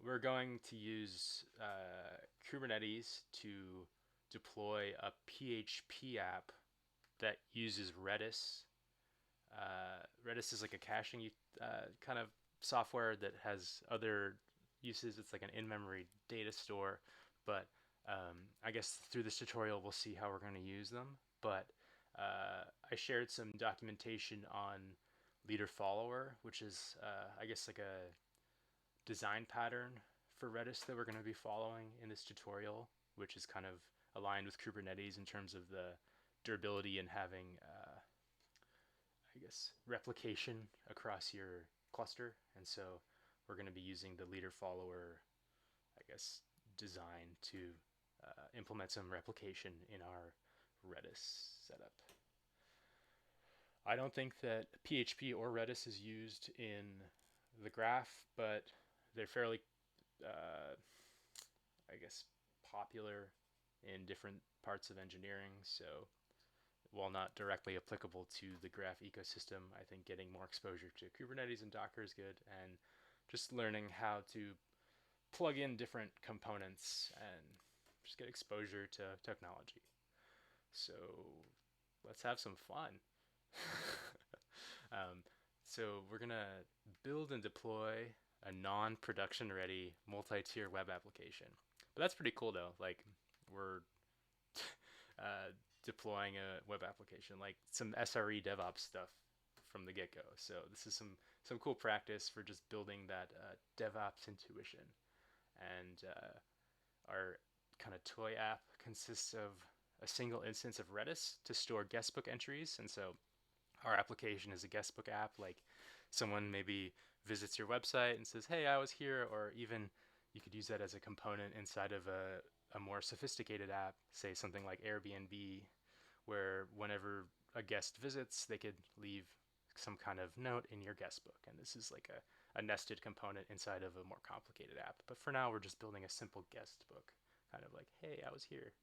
we're going to use Kubernetes to deploy a PHP app that uses Redis. Redis is like a caching kind of software that has other uses. It's like an in-memory data store, but I guess through this tutorial we'll see how we're going to use them. But I shared some documentation on leader follower, which is I guess like a design pattern for Redis that we're going to be following in this tutorial, which is kind of aligned with Kubernetes in terms of the durability and having, I guess, replication across your cluster. And so we're going to be using the leader follower, I guess, design to implement some replication in our Redis setup. I don't think that PHP or Redis is used in the graph, but they're fairly I guess, popular in different parts of engineering. So while not directly applicable to the graph ecosystem, I think getting more exposure to Kubernetes and Docker is good, and just learning how to plug in different components and just get exposure to technology. So let's have some fun. um, so we're gonna build and deploy a non-production ready multi-tier web application. But that's pretty cool though. Like we're uh, deploying a web application, like some SRE DevOps stuff from the get-go. So this is some cool practice for just building that DevOps intuition. And our kind of toy app consists of a single instance of Redis to store guestbook entries. And so our application is a guestbook app. Like someone maybe visits your website and says, "Hey, I was here," or even you could use that as a component inside of a more sophisticated app, say something like Airbnb, where whenever a guest visits, they could leave some kind of note in your guest book. And this is like a nested component inside of a more complicated app. But for now, we're just building a simple guest book, kind of like, "Hey, I was here."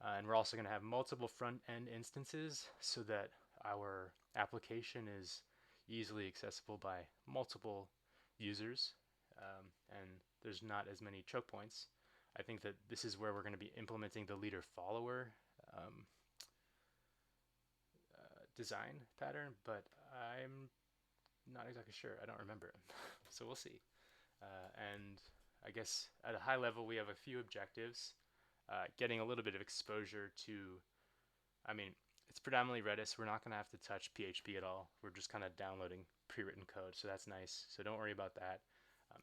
And we're also going to have multiple front end instances so that our application is easily accessible by multiple users, and there's not as many choke points. I think that this is where we're going to be implementing the leader follower um, design pattern, but I'm not exactly sure. I don't remember it. So we'll see. And I guess at a high level, we have a few objectives. Getting a little bit of exposure to, I mean, it's predominantly Redis. We're not going to have to touch PHP at all. We're just kind of downloading pre-written code, so that's nice. So don't worry about that.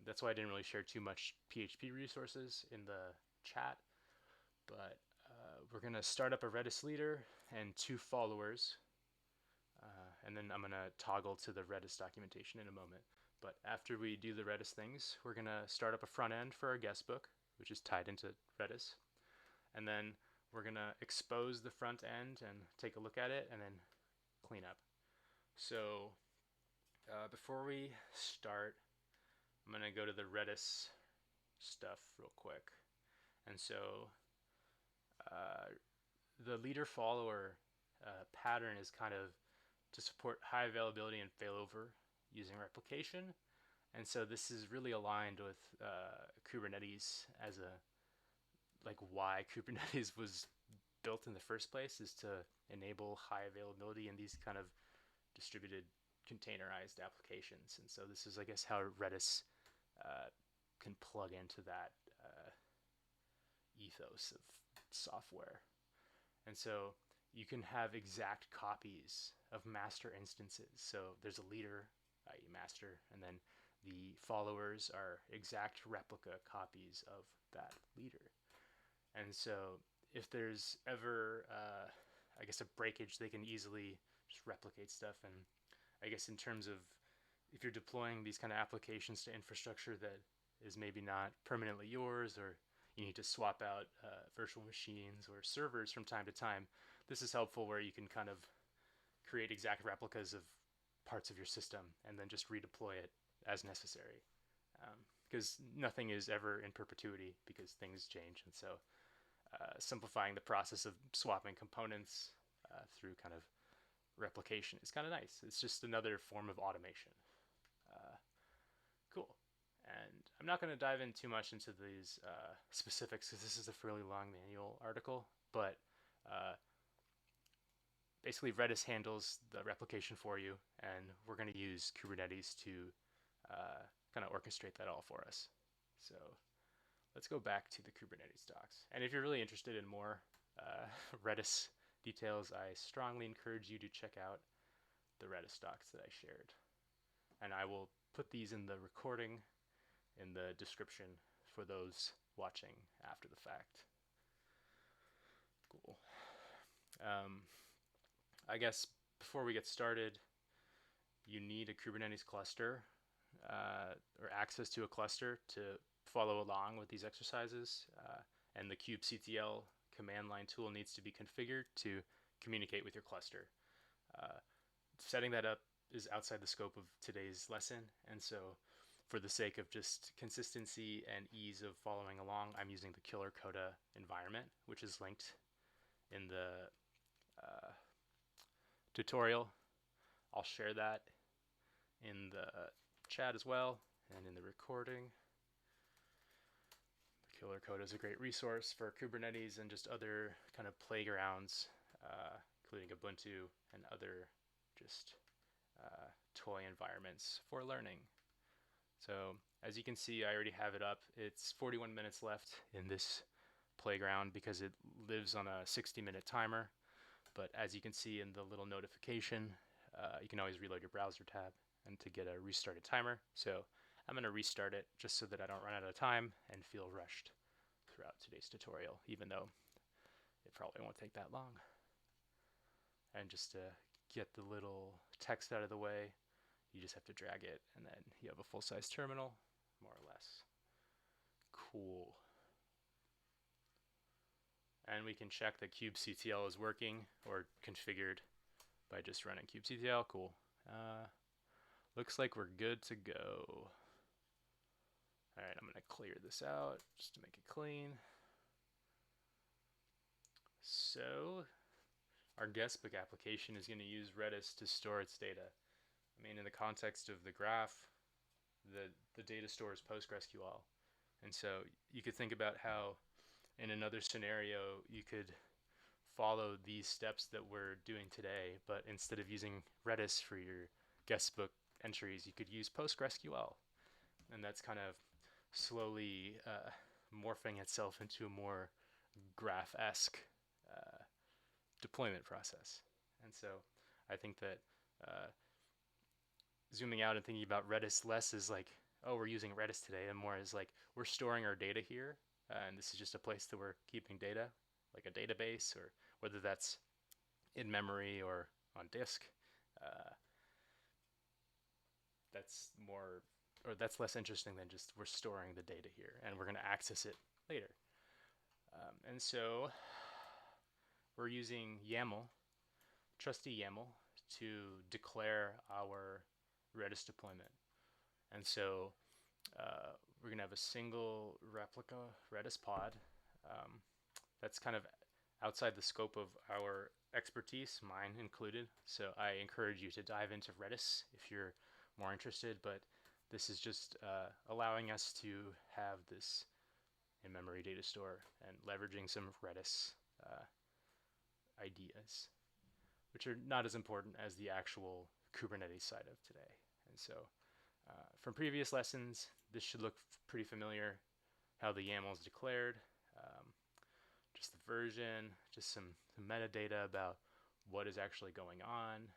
That's why I didn't really share too much PHP resources in the chat. But we're going to start up a Redis leader and two followers. And then I'm going to toggle to the Redis documentation in a moment. But after we do the Redis things, we're going to start up a front end for our guestbook, which is tied into Redis. And then we're going to expose the front end and take a look at it and then clean up. So before we start, I'm going to go to the Redis stuff real quick. And so the leader follower pattern is kind of to support high availability and failover using replication. And so this is really aligned with Kubernetes as a, like, why Kubernetes was built in the first place is to enable high availability in these kind of distributed containerized applications. And so this is, I guess, how Redis can plug into that ethos of software. And so you can have exact copies of master instances. So there's a leader, i.e. master, and then the followers are exact replica copies of that leader. And so if there's ever, I guess, a breakage, they can easily just replicate stuff. And I guess in terms of if you're deploying these kind of applications to infrastructure that is maybe not permanently yours, or you need to swap out virtual machines or servers from time to time, this is helpful where you can kind of create exact replicas of parts of your system and then just redeploy it as necessary. Because nothing is ever in perpetuity because things change. And so simplifying the process of swapping components through kind of replication is kind of nice. It's just another form of automation. Cool. And I'm not going to dive in too much into these specifics because this is a fairly long manual article, but uh, basically Redis handles the replication for you, and we're going to use Kubernetes to kind of orchestrate that all for us. So let's go back to the Kubernetes docs. And if you're really interested in more Redis details, I strongly encourage you to check out the Redis docs that I shared. And I will put these in the recording in the description for those watching after the fact. Cool. I guess before we get started, you need a Kubernetes cluster or access to a cluster to follow along with these exercises. And the kubectl command line tool needs to be configured to communicate with your cluster. Setting that up is outside the scope of today's lesson, and so for the sake of just consistency and ease of following along, I'm using the Killer Coda environment, which is linked in the tutorial. I'll share that in the chat as well and in the recording. The Killer Coda is a great resource for Kubernetes and just other kind of playgrounds, including Ubuntu and other just toy environments for learning. So as you can see, I already have it up. It's 41 minutes left in this playground because it lives on a 60-minute timer. But as you can see in the little notification, you can always reload your browser tab and to get a restarted timer. So I'm going to restart it just so that I don't run out of time and feel rushed throughout today's tutorial, even though it probably won't take that long. And just to get the little text out of the way, you just have to drag it, and then you have a full-size terminal, more or less. Cool. And we can check that kubectl is working or configured by just running kubectl. Cool. Looks like we're good to go. All right, I'm going to clear this out just to make it clean. So our guestbook application is going to use Redis to store its data. I mean, in the context of the graph, the data store is PostgreSQL. And so you could think about how in another scenario you could follow these steps that we're doing today, but instead of using Redis for your guestbook entries, you could use PostgreSQL. And that's kind of slowly morphing itself into a more graph-esque deployment process. And so I think that zooming out and thinking about Redis less is like, oh, we're using Redis today, and more is like, we're storing our data here, and this is just a place that we're keeping data, like a database, or whether that's in memory or on disk. That's more, or that's less interesting than just we're storing the data here, and we're going to access it later. And so we're using YAML, trusty YAML, to declare our Redis deployment. And so we're going to have a single replica Redis pod. That's kind of outside the scope of our expertise, mine included. So I encourage you to dive into Redis if you're more interested, but this is just allowing us to have this in-memory data store and leveraging some Redis ideas, which are not as important as the actual Kubernetes side of today. And so from previous lessons, this should look pretty familiar, how the YAML is declared, just the version, just some metadata about what is actually going on,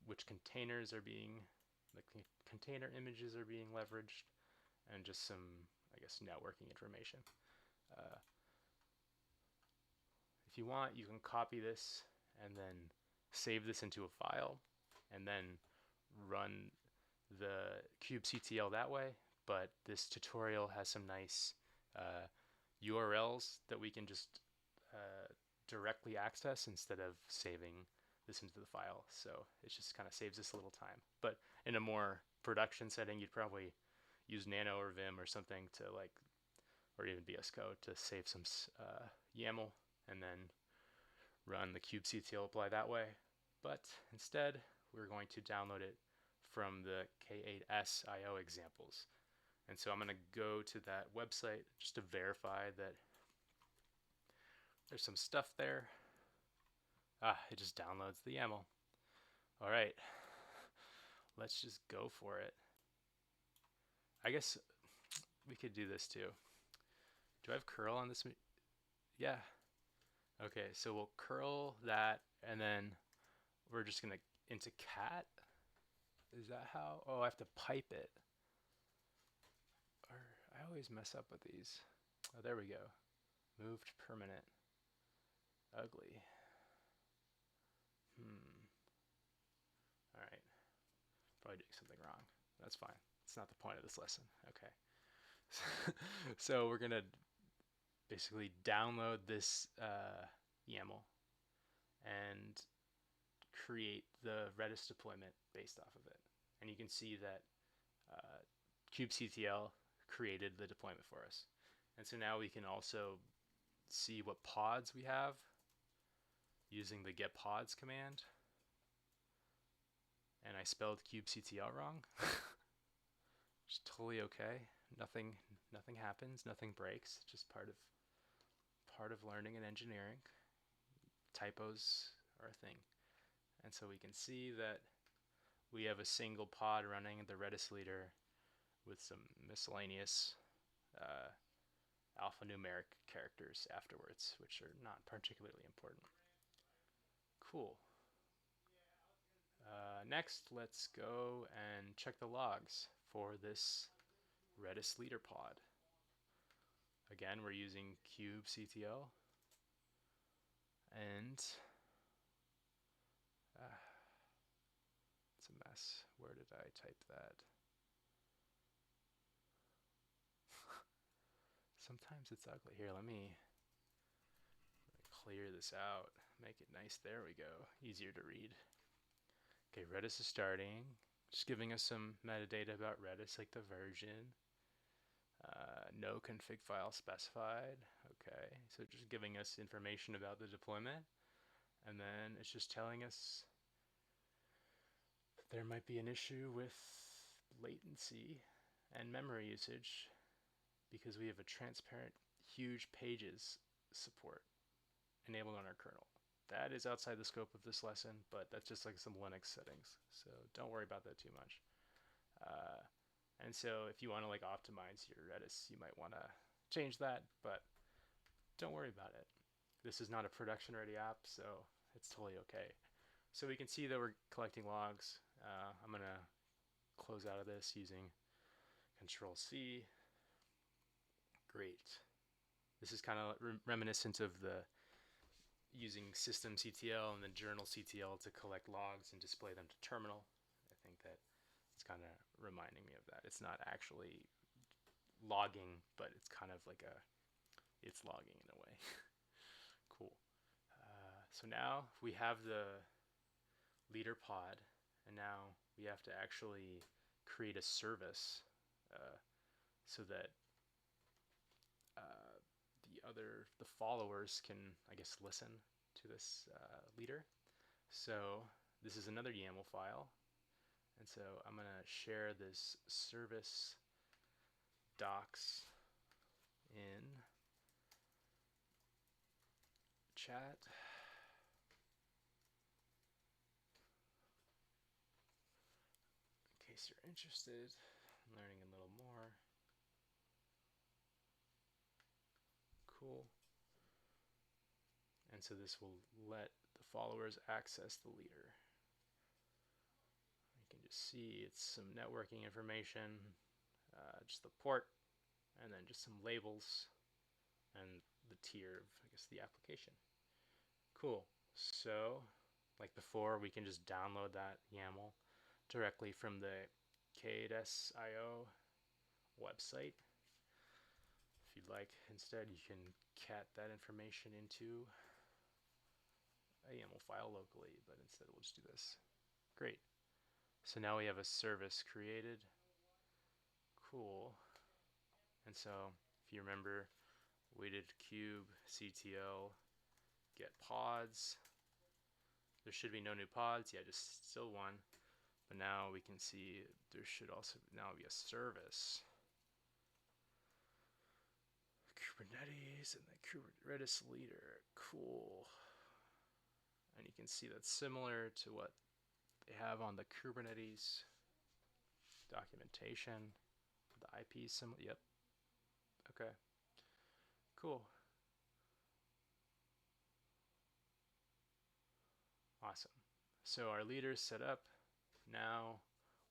which containers are being, the container images are being leveraged, and just some, I guess, networking information. If you want, you can copy this and then save this into a file and then run the kubectl that way. But this tutorial has some nice URLs that we can just directly access instead of saving this into the file. So it just kind of saves us a little time. But in a more production setting, you'd probably use Nano or Vim or something to like, or even VS Code to save some YAML and then run the kubectl apply that way. But instead, we're going to download it from the K8s.io examples. And so I'm going to go to that website just to verify that there's some stuff there. It just downloads the YAML. All right, let's just go for it. I guess we could do this too. Do I have curl on this? Yeah. Okay, so we'll curl that, and then we're just gonna into cat. Is that how? Oh, I have to pipe it. Or I always mess up with these. Oh, there we go. Moved permanent. Ugly. All right. Probably doing something wrong. That's fine. It's not the point of this lesson. Okay. So we're gonna basically download this YAML and create the Redis deployment based off of it. And you can see that kubectl created the deployment for us. And so now we can also see what pods we have using the get pods command. And I spelled kubectl wrong. It's totally okay. Nothing happens. Nothing breaks. Just part of learning and engineering. Typos are a thing. And so we can see that we have a single pod running the Redis leader with some miscellaneous alphanumeric characters afterwards, which are not particularly important. Cool. Next, let's go and check the logs for this Redis leader pod. Again, we're using kubectl, and it's a mess. Where did I type that? Sometimes it's ugly. Here, let me clear this out. Make it nice. There we go. Easier to read. Okay, Redis is starting. Just giving us some metadata about Redis, like the version. No config file specified. Okay, so just giving us information about the deployment. And then it's just telling us that there might be an issue with latency and memory usage because we have a transparent huge pages support enabled on our kernel. That is outside the scope of this lesson, but that's just like some Linux settings, so don't worry about that too much. And so if you want to like optimize your Redis, you might want to change that, but don't worry about it. This is not a production ready app, so it's totally okay. So we can see that we're collecting logs. I'm going to close out of this using Control C. Great. This is kind of reminiscent of the using systemctl and then journalctl to collect logs and display them to terminal. I think that it's kind of reminding me of that. It's not actually logging, but it's kind of like it's logging in a way. Cool. So now we have the leader pod, and now we have to actually create a service so that the followers can, I guess, listen to this leader. So this is another YAML file, and so I'm going to share this service docs in chat. In case you're interested in learning a little more. Cool. And so this will let the followers access the leader. You can just see it's some networking information, just the port, and then just some labels and the tier of, I guess, the application. Cool. So, like before, we can just download that YAML directly from the K8s.io website. If you'd like, instead, you can cat that information into a YAML file locally, but instead we'll just do this. Great. So now we have a service created. Cool. And so if you remember, we did kubectl get pods. There should be no new pods. Yeah, just still one. But now we can see there should also now be a service. Kubernetes and the Redis leader. Cool. And you can see that's similar to what they have on the Kubernetes documentation. The IP is similar. Yep. Okay. Cool. Awesome. So our leader's set up. Now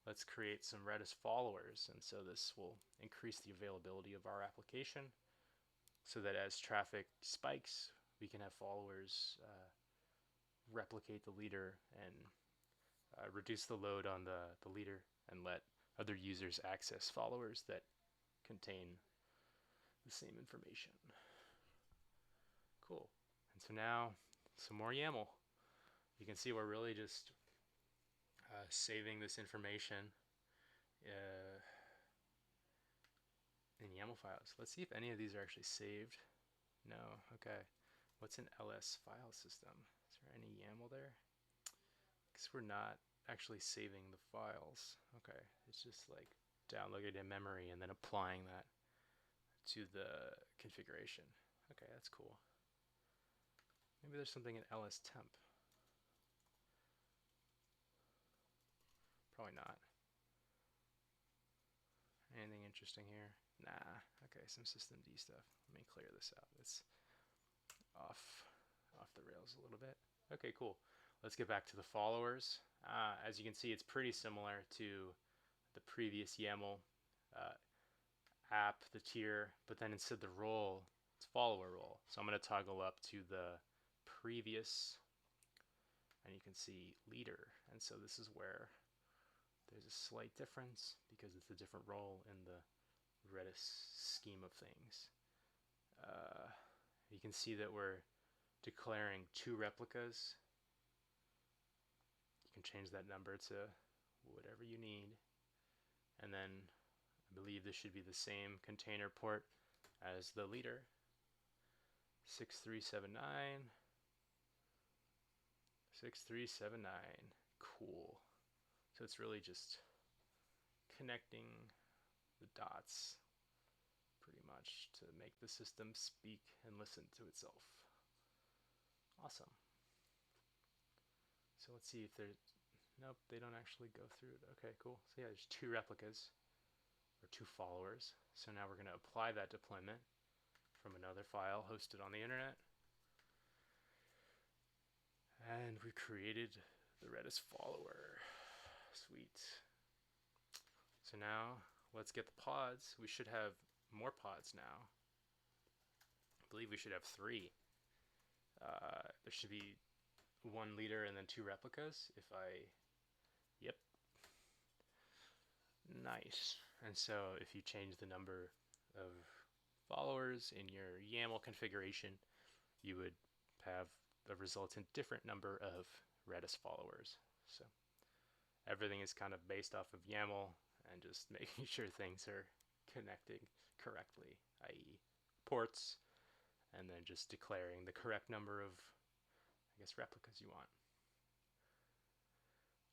let's create some Redis followers. And so this will increase the availability of our application so that as traffic spikes, we can have followers replicate the leader and reduce the load on the leader and let other users access followers that contain the same information. Cool. And so now some more YAML. You can see we're really just saving this information in YAML files. Let's see if any of these are actually saved. No. Okay. What's an ls file system? Is there any YAML there? Because we're not actually saving the files. Okay. It's just like downloading in memory and then applying that to the configuration. Okay, that's cool. Maybe there's something in ls temp. Probably not. Anything interesting here? Nah. Okay, some systemd stuff. Let me clear this out. It's off the rails a little bit. Okay, cool. Let's get back to the followers. As you can see, it's pretty similar to the previous YAML app, the tier, but then instead the role, it's follower role. So I'm going to toggle up to the previous, and you can see leader. And so this is where there's a slight difference because it's a different role in the Redis scheme of things. You can see that we're declaring 2 replicas. You can change that number to whatever you need. And then I believe this should be the same container port as the leader. 6379. 6379. Cool. So it's really just connecting the dots pretty much to make the system speak and listen to itself. Awesome. So let's see if there's, nope, they don't actually go through it. Okay, cool. So yeah, there's 2 replicas or 2 followers. So now we're going to apply that deployment from another file hosted on the internet. And we created the Redis follower. Sweet. So now let's get the pods. We should have more pods now. I believe we should have 3. There should be 1 leader and then 2 replicas. Yep. Nice. And so if you change the number of followers in your YAML configuration, you would have a resultant different number of Redis followers. So everything is kind of based off of YAML and just making sure things are connecting correctly, i.e. ports, and then just declaring the correct number of, I guess, replicas you want.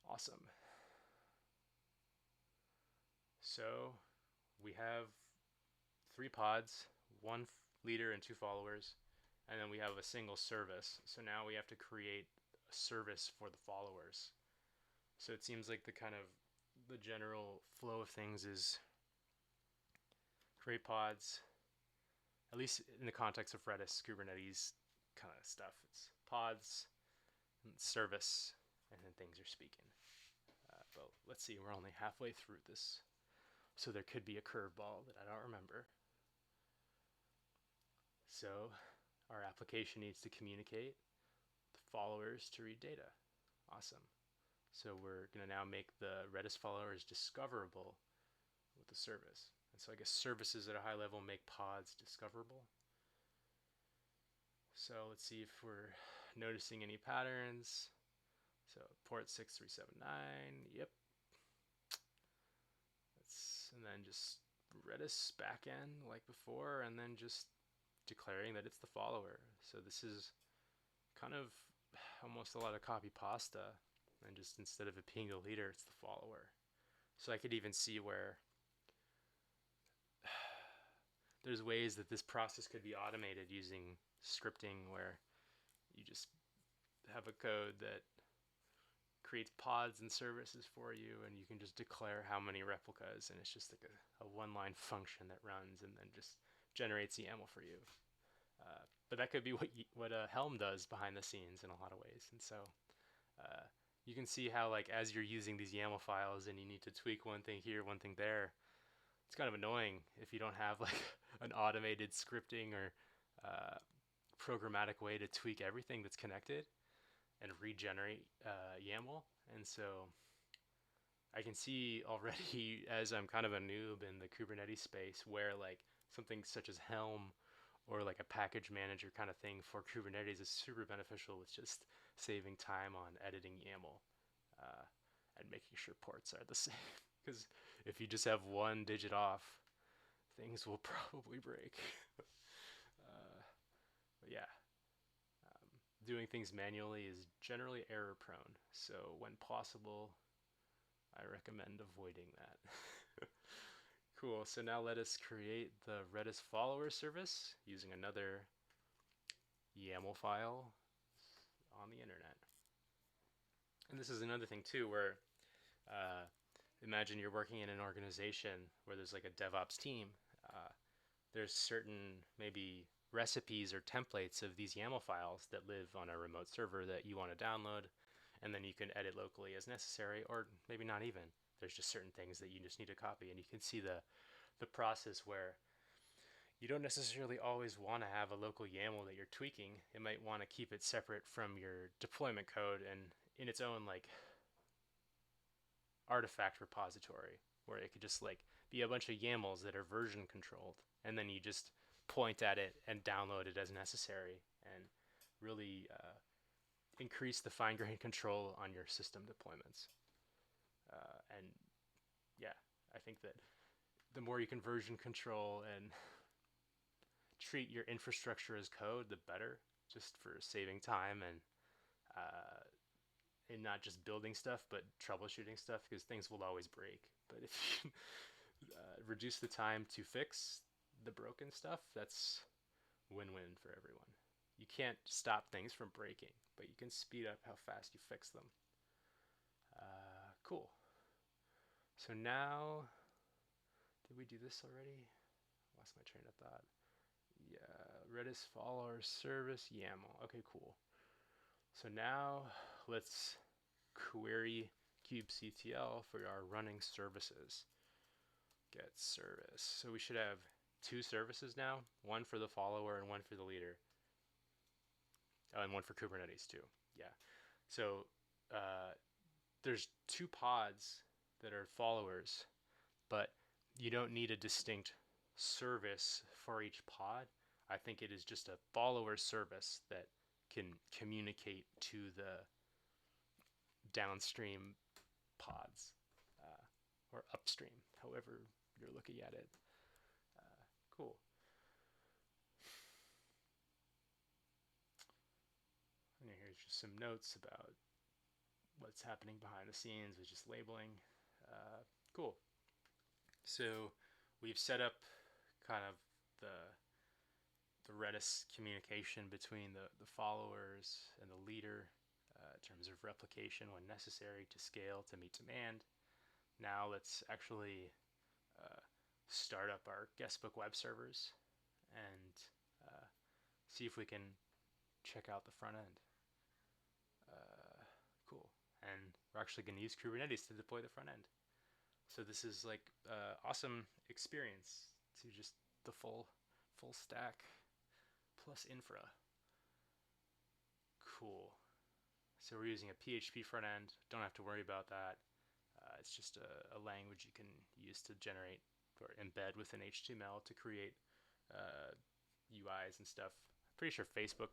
Awesome. So we have 3 pods, 1 leader and 2 followers, and then we have a single service. So now we have to create a service for the followers. So it seems like the general flow of things is create pods, at least in the context of Redis, Kubernetes kind of stuff. It's pods, and service, and then things are speaking. But let's see, we're only halfway through this. So there could be a curveball that I don't remember. So our application needs to communicate the followers to read data. Awesome. So we're going to now make the Redis followers discoverable with the service. And so I guess services at a high level make pods discoverable. So let's see if we're noticing any patterns. So port 6379, yep. And then just Redis backend like before, and then just declaring that it's the follower. So this is kind of almost a lot of copy pasta and just instead of it being the leader, it's the follower. So I could even see where there's ways that this process could be automated using scripting, where you just have a code that creates pods and services for you, and you can just declare how many replicas, and it's just like a one-line function that runs and then just generates the YAML for you. But that could be what Helm does behind the scenes in a lot of ways. And so you can see how, like, as you're using these YAML files and you need to tweak one thing here, one thing there, it's kind of annoying if you don't have like an automated scripting or programmatic way to tweak everything that's connected and regenerate YAML. And so I can see already, as I'm kind of a noob in the Kubernetes space, where like something such as Helm or like a package manager kind of thing for Kubernetes is super beneficial with just saving time on editing YAML and making sure ports are the same. Because if you just have one digit off, things will probably break. But yeah, doing things manually is generally error prone. So when possible, I recommend avoiding that. Cool, so now let us create the Redis follower service using another YAML file on the internet. And this is another thing too, where imagine you're working in an organization where there's like a DevOps team. There's certain maybe recipes or templates of these YAML files that live on a remote server that you want to download, and then you can edit locally as necessary, or maybe not even. There's just certain things that you just need to copy, and you can see the process where you don't necessarily always want to have a local YAML that you're tweaking. It might want to keep it separate from your deployment code and in its own like artifact repository, where it could just like be a bunch of YAMLs that are version controlled, and then you just point at it and download it as necessary, and really increase the fine-grained control on your system deployments. And yeah, I think that the more you can version control and treat your infrastructure as code, the better, just for saving time and not just building stuff, but troubleshooting stuff, because things will always break. But if you reduce the time to fix the broken stuff, that's win-win for everyone. You can't stop things from breaking, but you can speed up how fast you fix them. Cool. So now, did we do this already? Lost my train of thought. Yeah, Redis follower service YAML. Okay, cool. So now let's query kubectl for our running services. Get service. So we should have two services now, one for the follower and one for the leader. Oh, and one for Kubernetes too. Yeah. So there's two pods that are followers, but you don't need a distinct service for each pod. I think it is just a follower service that can communicate to the downstream pods or upstream, however you're looking at it. Cool. And here's just some notes about what's happening behind the scenes with just labeling. Cool. So we've set up kind of the Redis communication between the followers and the leader in terms of replication when necessary to scale to meet demand. Now let's actually start up our Guestbook web servers and see if we can check out the front end. Cool. And we're actually going to use Kubernetes to deploy the front end. So this is like awesome experience to just the full stack plus infra. Cool. So we're using a PHP front end. Don't have to worry about that. It's just a language you can use to generate or embed within HTML to create UIs and stuff. I'm pretty sure Facebook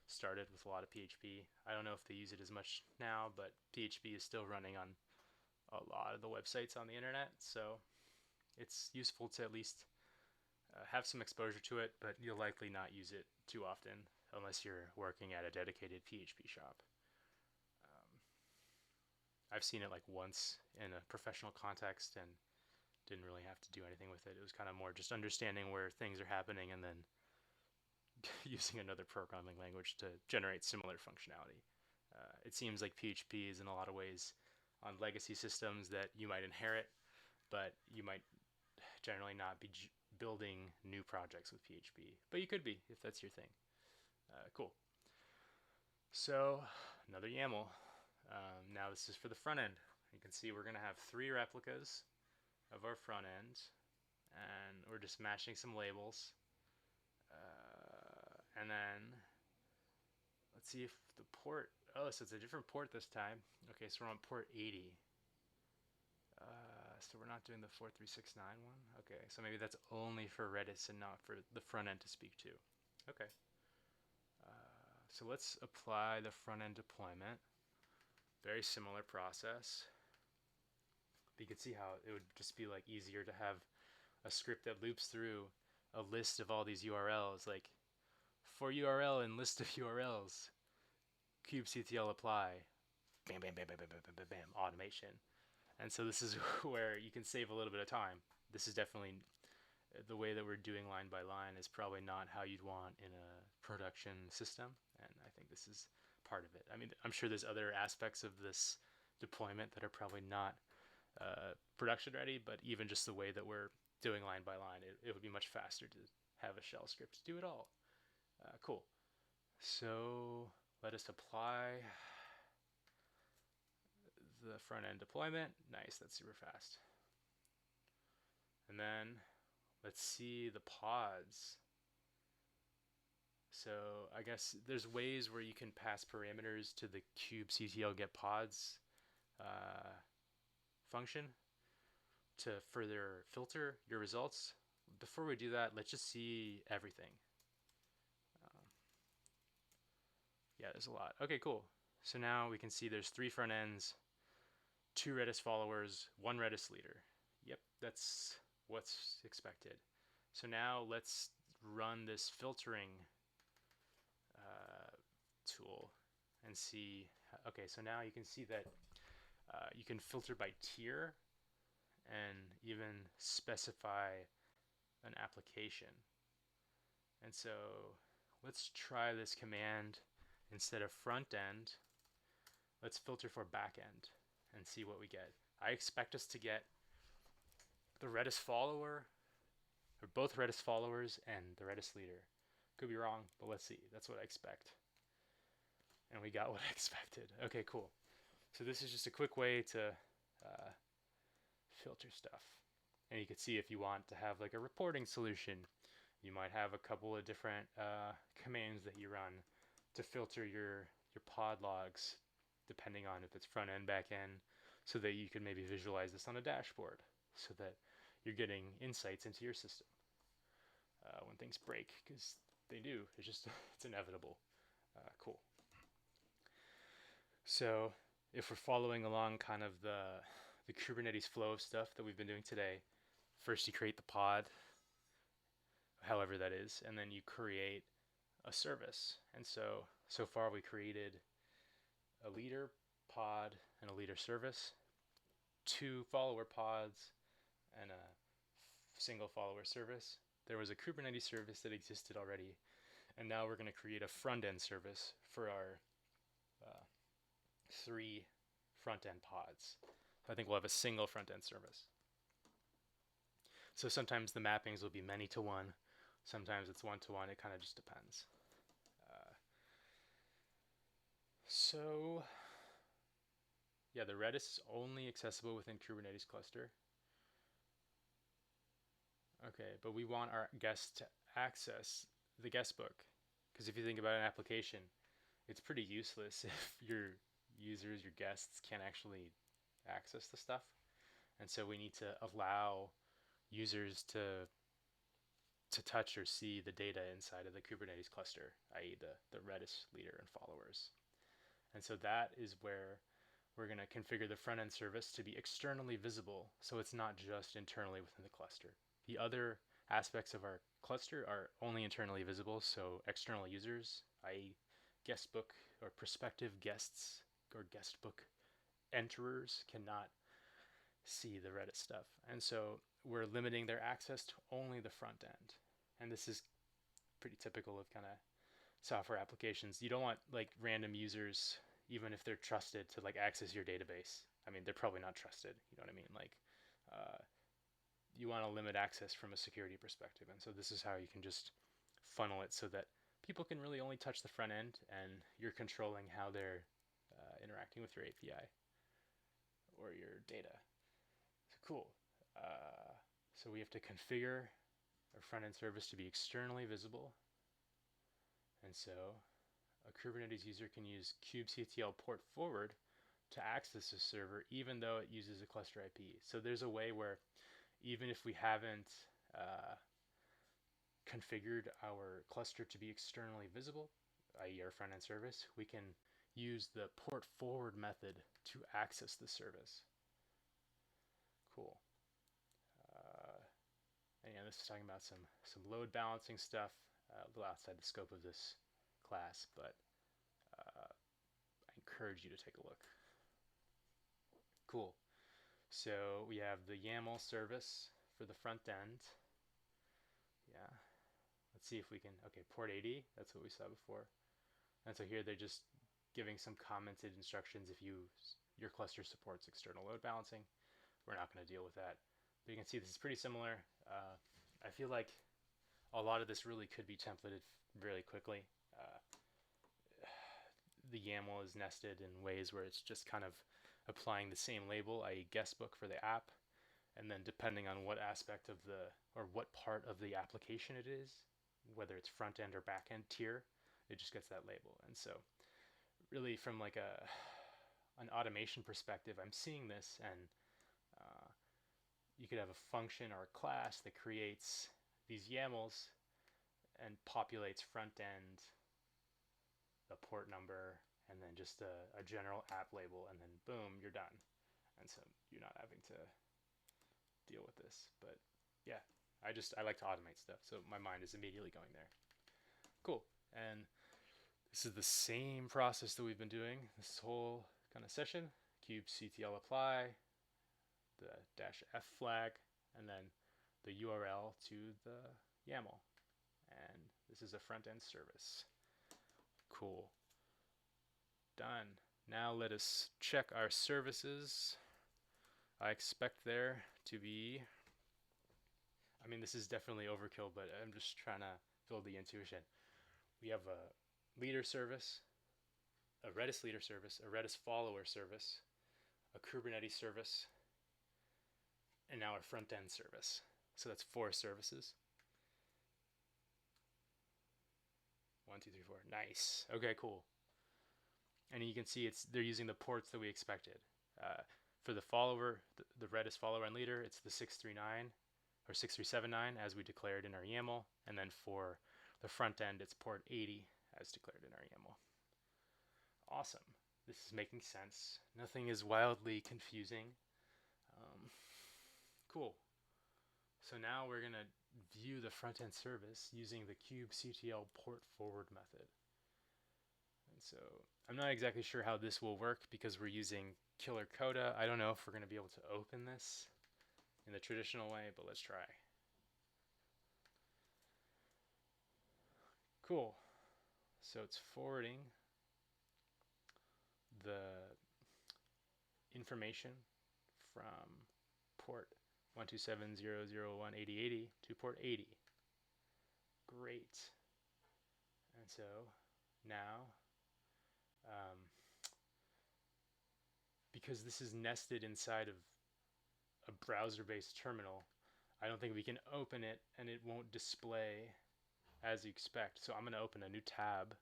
started with a lot of PHP. I don't know if they use it as much now, but PHP is still running on a lot of the websites on the internet, so it's useful to at least have some exposure to it, but you'll likely not use it too often unless you're working at a dedicated PHP shop. I've seen it like once in a professional context and didn't really have to do anything with it. It was kind of more just understanding where things are happening and then using another programming language to generate similar functionality. It seems like PHP is in a lot of ways on legacy systems that you might inherit, but you might generally not be building new projects with PHP. But you could be if that's your thing. Cool. So another YAML. Now this is for the front end. You can see we're going to have 3 replicas of our front end, and we're just matching some labels. And then let's see if the port, oh, so it's a different port this time. Okay, so we're on port 80. So we're not doing the 4369 one. Okay, so maybe that's only for Redis and not for the front end to speak to. Okay. So let's apply the front end deployment. Very similar process. But you can see how it would just be like easier to have a script that loops through a list of all these URLs, like for URL and list of URLs, kubectl apply, bam, bam, bam, bam, bam, bam, bam, bam, automation. And so this is where you can save a little bit of time. This is definitely the way that we're doing line by line is probably not how you'd want in a production system. And I think this is part of it. I mean, I'm sure there's other aspects of this deployment that are probably not production ready, but even just the way that we're doing line by line, it would be much faster to have a shell script to do it all. Cool. So let us apply the front end deployment. Nice, that's super fast. And then let's see the pods. So I guess there's ways where you can pass parameters to the kubectl get pods function to further filter your results. Before we do that, let's just see everything. Yeah, there's a lot. Okay, cool. So now we can see there's 3 front ends, 2 Redis followers, 1 Redis leader. Yep, that's what's expected. So now let's run this filtering tool and see. Okay, so now you can see that you can filter by tier and even specify an application. And so let's try this command. Instead of front end, let's filter for back end and see what we get. I expect us to get the Redis follower, or both Redis followers and the Redis leader. Could be wrong, but let's see. That's what I expect. And we got what I expected. Okay, cool. So this is just a quick way to filter stuff. And you can see if you want to have like a reporting solution, you might have a couple of different commands that you run to filter your pod logs, depending on if it's front end, back end, so that you can maybe visualize this on a dashboard, so that you're getting insights into your system when things break, because they do. It's inevitable. Cool. So if we're following along kind of the Kubernetes flow of stuff that we've been doing today, first you create the pod, however that is, and then you create a service. And so far we created a leader pod and a leader service, 2 follower pods, and a single follower service. There was a Kubernetes service that existed already, and now we're going to create a front end service for our 3 front end pods. So I think we'll have a single front end service. So sometimes the mappings will be many to one, sometimes it's 1 to 1. It kind of just depends. So yeah, the Redis is only accessible within Kubernetes cluster. Okay, but we want our guests to access the guestbook, because if you think about an application, it's pretty useless if your users, your guests, can't actually access the stuff. And so we need to allow users to touch or see the data inside of the Kubernetes cluster, i.e. the Redis leader and followers. And so that is where we're going to configure the front end service to be externally visible, so it's not just internally within the cluster. The other aspects of our cluster are only internally visible, so external users, i.e. guestbook or prospective guests or guestbook enterers cannot see the Redis stuff. And so we're limiting their access to only the front end. And this is pretty typical of kind of software applications. You don't want like random users, even if they're trusted, to like access your database. I mean, they're probably not trusted. You know what I mean? Like, uh, you want to limit access from a security perspective. And so this is how you can just funnel it so that people can really only touch the front end, and you're controlling how they're interacting with your API or your data. So cool. So we have to configure our front end service to be externally visible. And so a Kubernetes user can use kubectl port forward to access the server, even though it uses a cluster IP. So there's a way where even if we haven't configured our cluster to be externally visible, i.e. our front end service, we can use the port forward method to access the service. Cool. And yeah, this is talking about some load balancing stuff, a little outside the scope of this class, but I encourage you to take a look. Cool. So we have the YAML service for the front end. Yeah. Let's see if we can, okay, port 80, that's what we saw before. And so here they're just giving some commented instructions if your cluster supports external load balancing. We're not going to deal with that. But you can see this is pretty similar. I feel like a lot of this really could be templated really quickly. The YAML is nested in ways where it's just kind of applying the same label, i.e. guestbook for the app, and then depending on what aspect of or what part of the application it is, whether it's front end or back end tier, it just gets that label. And so really from like an automation perspective, I'm seeing this, and you could have a function or a class that creates these YAMLs and populates front end, the port number, and then just a general app label, and then boom, you're done. And so you're not having to deal with this. But yeah, I like to automate stuff, so my mind is immediately going there. Cool. And this is the same process that we've been doing this whole kind of session. kubectl apply, the -f flag, and then the URL to the YAML. And this is a front end service. Cool. Done. Now let us check our services. I expect there to be, I mean, this is definitely overkill, but I'm just trying to build the intuition. We have a leader service, a Redis leader service, a Redis follower service, a Kubernetes service, and now our front end service. So that's 4 services. 1, 2, 3, 4. Nice. Okay, cool. And you can see they're using the ports that we expected. For the follower, the Redis follower and leader, it's the 639 or 6379 as we declared in our YAML. And then for the front end, it's port 80 as declared in our YAML. Awesome. This is making sense. Nothing is wildly confusing. Cool. So now we're going to view the front end service using the kubectl port forward method. And so I'm not exactly sure how this will work because we're using killer coda. I don't know if we're going to be able to open this in the traditional way, but let's try. Cool. So it's forwarding the information from port 127.0.0.1 to port 80. Great. And so now, because this is nested inside of a browser-based terminal, I don't think we can open it and it won't display as you expect. So I'm going to open a new tab,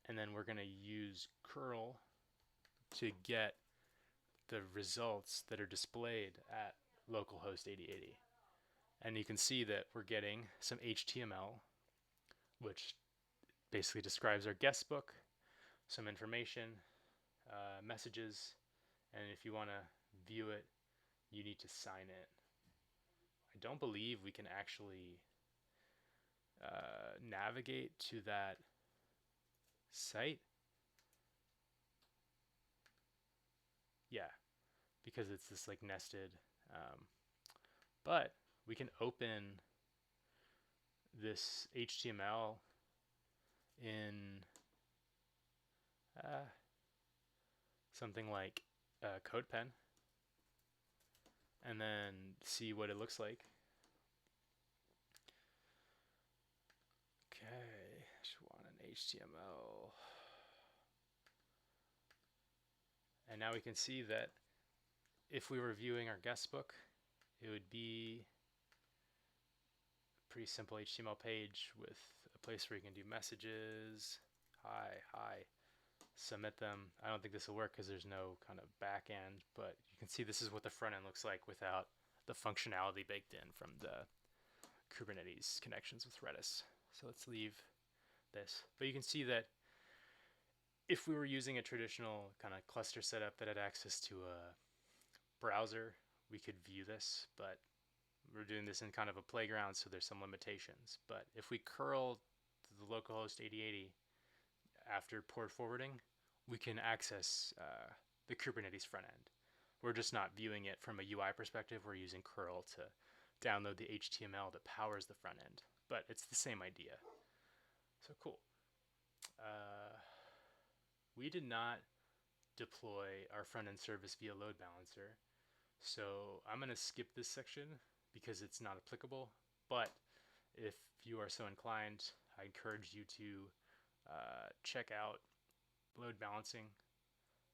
and then we're going to use curl to get the results that are displayed at localhost 8080. And you can see that we're getting some HTML, which basically describes our guest book, some information, messages, and if you want to view it, you need to sign it. I don't believe we can actually navigate to that site. Yeah, because it's this like nested. But we can open this HTML in something like CodePen and then see what it looks like. Okay, just want an HTML. And now we can see that if we were viewing our guestbook, it would be a pretty simple HTML page with a place where you can do messages, hi, submit them. I don't think this will work because there's no kind of back end, but you can see this is what the front end looks like without the functionality baked in from the Kubernetes connections with Redis. So let's leave this. But you can see that if we were using a traditional kind of cluster setup that had access to a browser, we could view this, but we're doing this in kind of a playground, so there's some limitations. But if we curl to the localhost 8080 after port forwarding, we can access the Kubernetes front end. We're just not viewing it from a UI perspective. We're using curl to download the HTML that powers the front end, but it's the same idea. So cool. We did not deploy our front end service via load balancer, so I'm going to skip this section because it's not applicable. But if you are so inclined, I encourage you to check out load balancing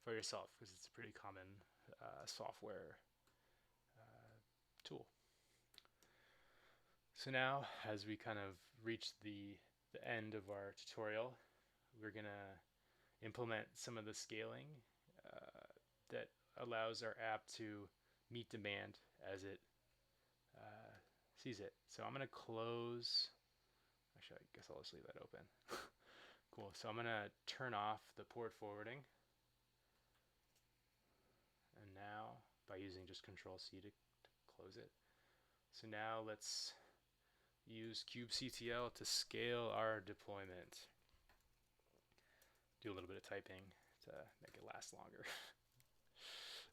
for yourself because it's a pretty common software tool. So now, as we kind of reach the end of our tutorial, we're going to implement some of the scaling that allows our app to meet demand as it sees it. So I'm going to close. Actually, I guess I'll just leave that open. Cool. So I'm going to turn off the port forwarding. And now, by using just Control-C to close it. So now let's use kubectl to scale our deployment. Do a little bit of typing to make it last longer.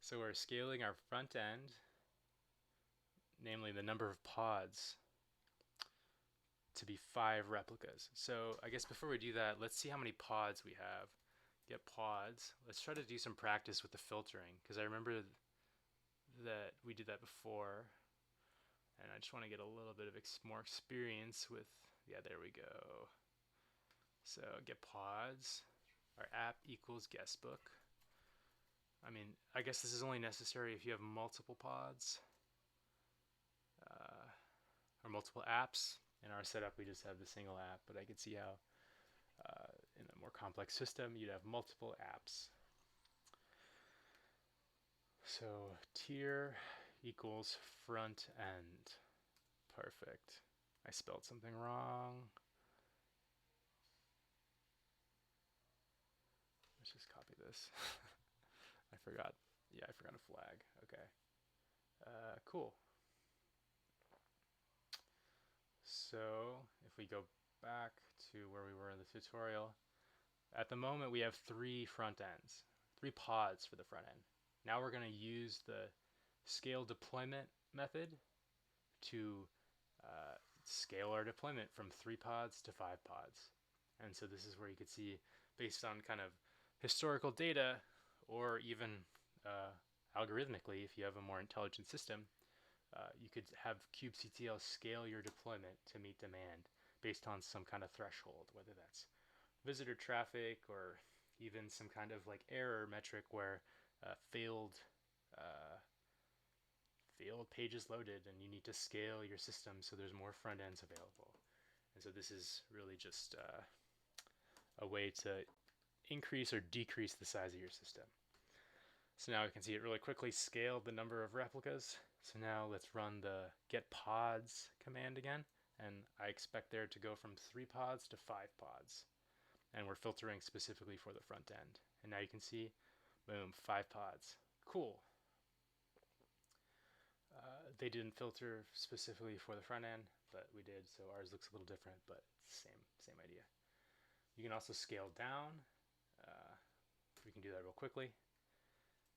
So we're scaling our front end, namely the number of pods, to be 5 replicas. So I guess before we do that, let's see how many pods we have. Get pods. Let's try to do some practice with the filtering, because I remember that we did that before, and I just want to get a little bit of more experience with, yeah, there we go. So get pods. Our app equals guestbook. I mean, I guess this is only necessary if you have multiple pods or multiple apps. In our setup, we just have the single app, but I could see how in a more complex system, you'd have multiple apps. So tier equals front end. Perfect. I spelled something wrong. Let's just copy this. I forgot. Yeah, I forgot a flag. Okay. Cool. So if we go back to where we were in the tutorial, at the moment we have 3 front ends, 3 pods for the front end. Now we're going to use the scale deployment method to scale our deployment from 3 pods to 5 pods. And so this is where you could see, based on kind of historical data, or even algorithmically, if you have a more intelligent system, you could have kubectl scale your deployment to meet demand based on some kind of threshold, whether that's visitor traffic or even some kind of like error metric where failed pages loaded and you need to scale your system so there's more front ends available. And so this is really just a way to increase or decrease the size of your system. So now we can see it really quickly scaled the number of replicas. So now let's run the get pods command again, and I expect there to go from 3 pods to 5 pods. And we're filtering specifically for the front end. And now you can see, boom, 5 pods. Cool. They didn't filter specifically for the front end, but we did, so ours looks a little different, but same idea. You can also scale down. We can do that real quickly.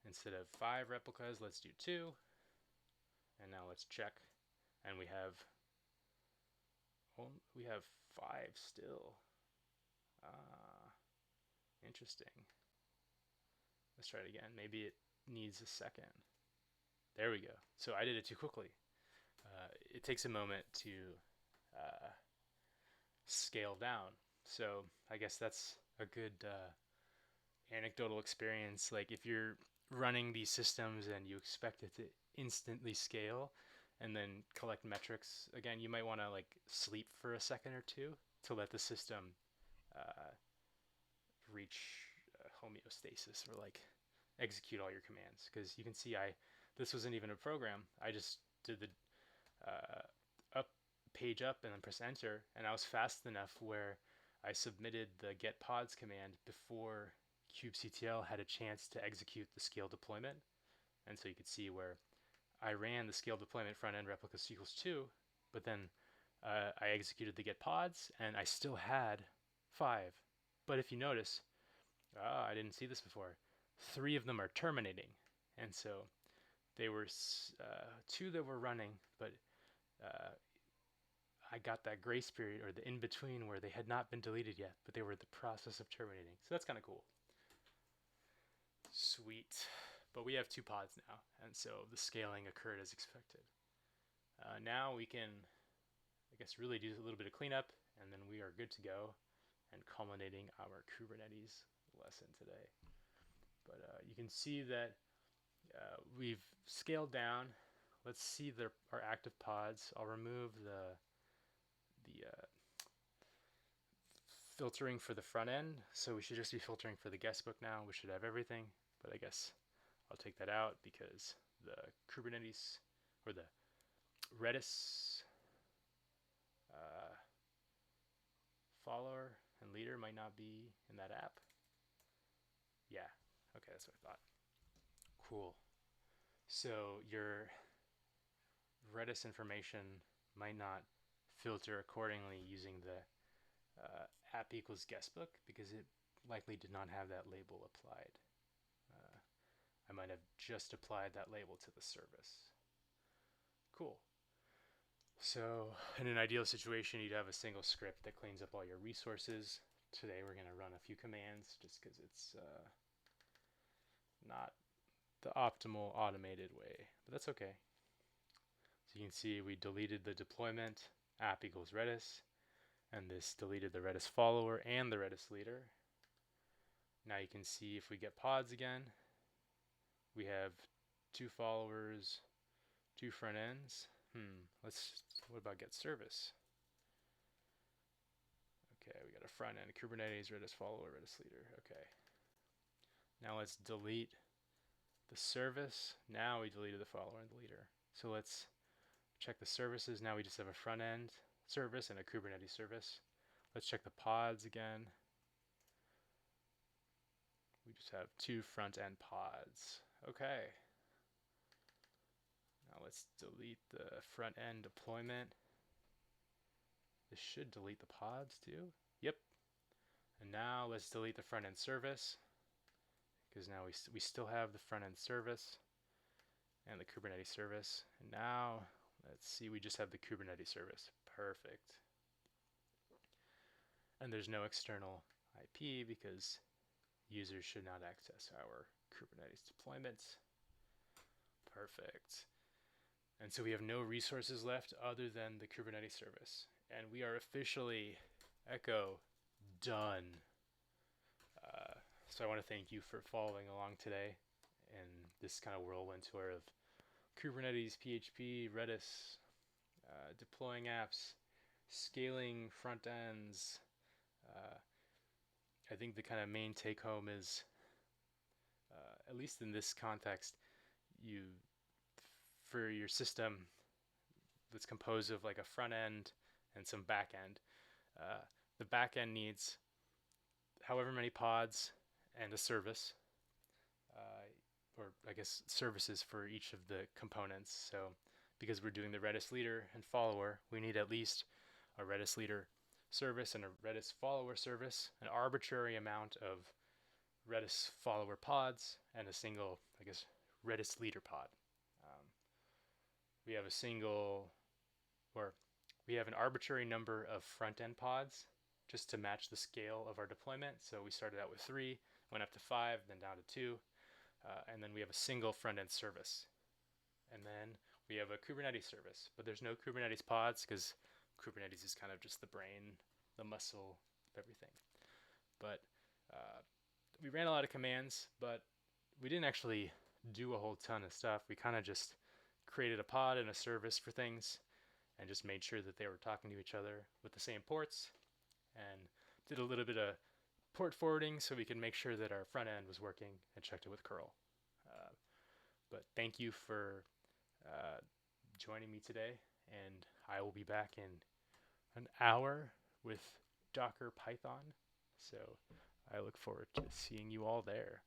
Instead of 5 replicas, let's do 2. And now let's check. And we have 5 still. Interesting. Let's try it again. Maybe it needs a second. There we go. So I did it too quickly. It takes a moment to scale down. So I guess that's a good anecdotal experience. Like if you're running these systems and you expect it to instantly scale and then collect metrics, again, you might want to like sleep for a second or two to let the system reach homeostasis or like execute all your commands. Because you can see this wasn't even a program. I just did the page up and then press enter, and I was fast enough where I submitted the get pods command before kubectl had a chance to execute the scale deployment. And so you could see where I ran the scale deployment front end replica equals 2, but then I executed the get pods and I still had 5. But if you notice, I didn't see this before, 3 of them are terminating. And so they were 2 that were running, but I got that grace period or the in-between where they had not been deleted yet, but they were in the process of terminating. So that's kind of cool. Sweet. But we have 2 pods now, and so the scaling occurred as expected. Now we can, I guess, really do a little bit of cleanup, and then we are good to go and culminating our Kubernetes lesson today. But you can see that we've scaled down. Let's see our active pods. I'll remove the filtering for the front end, so we should just be filtering for the guestbook now. We should have everything, but I guess I'll take that out because the Kubernetes or the Redis follower and leader might not be in that app. Yeah, okay, that's what I thought. Cool. So your Redis information might not filter accordingly using the app equals guestbook because it likely did not have that label applied. I might have just applied that label to the service. Cool. So in an ideal situation, you'd have a single script that cleans up all your resources. Today we're going to run a few commands just because it's not the optimal automated way, but that's okay. So you can see we deleted the deployment app equals Redis, and this deleted the Redis follower and the Redis leader. Now you can see if we get pods again, we have 2 followers, 2 front ends. What about get service? Okay, we got a front end, Kubernetes, Redis follower, Redis leader. Okay. Now let's delete the service. Now we deleted the follower and the leader. So let's check the services. Now we just have a front end service and a Kubernetes service. Let's check the pods again. We just have 2 front end pods. Okay. Now let's delete the front end deployment. This should delete the pods too. Yep. And now let's delete the front end service because now we still have the front end service and the Kubernetes service. And now let's see, we just have the Kubernetes service. Perfect. And there's no external IP because users should not access our Kubernetes deployments. Perfect. And so we have no resources left other than the Kubernetes service. And we are officially Echo done. So I want to thank you for following along today in this kind of whirlwind tour of Kubernetes, PHP, Redis, deploying apps, scaling front ends. I think the kind of main take home is, at least in this context, for your system that's composed of like a front end and some back end, the back end needs however many pods and a service, or I guess services for each of the components. So because we're doing the Redis leader and follower, we need at least a Redis leader service and a Redis follower service, an arbitrary amount of Redis follower pods, and a single I guess, Redis leader pod. Um, we have a single, or we have an arbitrary number of front-end pods just to match the scale of our deployment. So we started out with 3, went up to 5, then down to 2, and then we have a single front-end service. And then we have a Kubernetes service, but there's no Kubernetes pods because Kubernetes is kind of just the brain, the muscle of everything. But we ran a lot of commands, but we didn't actually do a whole ton of stuff. We kind of just created a pod and a service for things and just made sure that they were talking to each other with the same ports, and did a little bit of port forwarding so we could make sure that our front end was working, and checked it with curl. But thank you for joining me today, and I will be back in an hour with Docker Python. So I look forward to seeing you all there.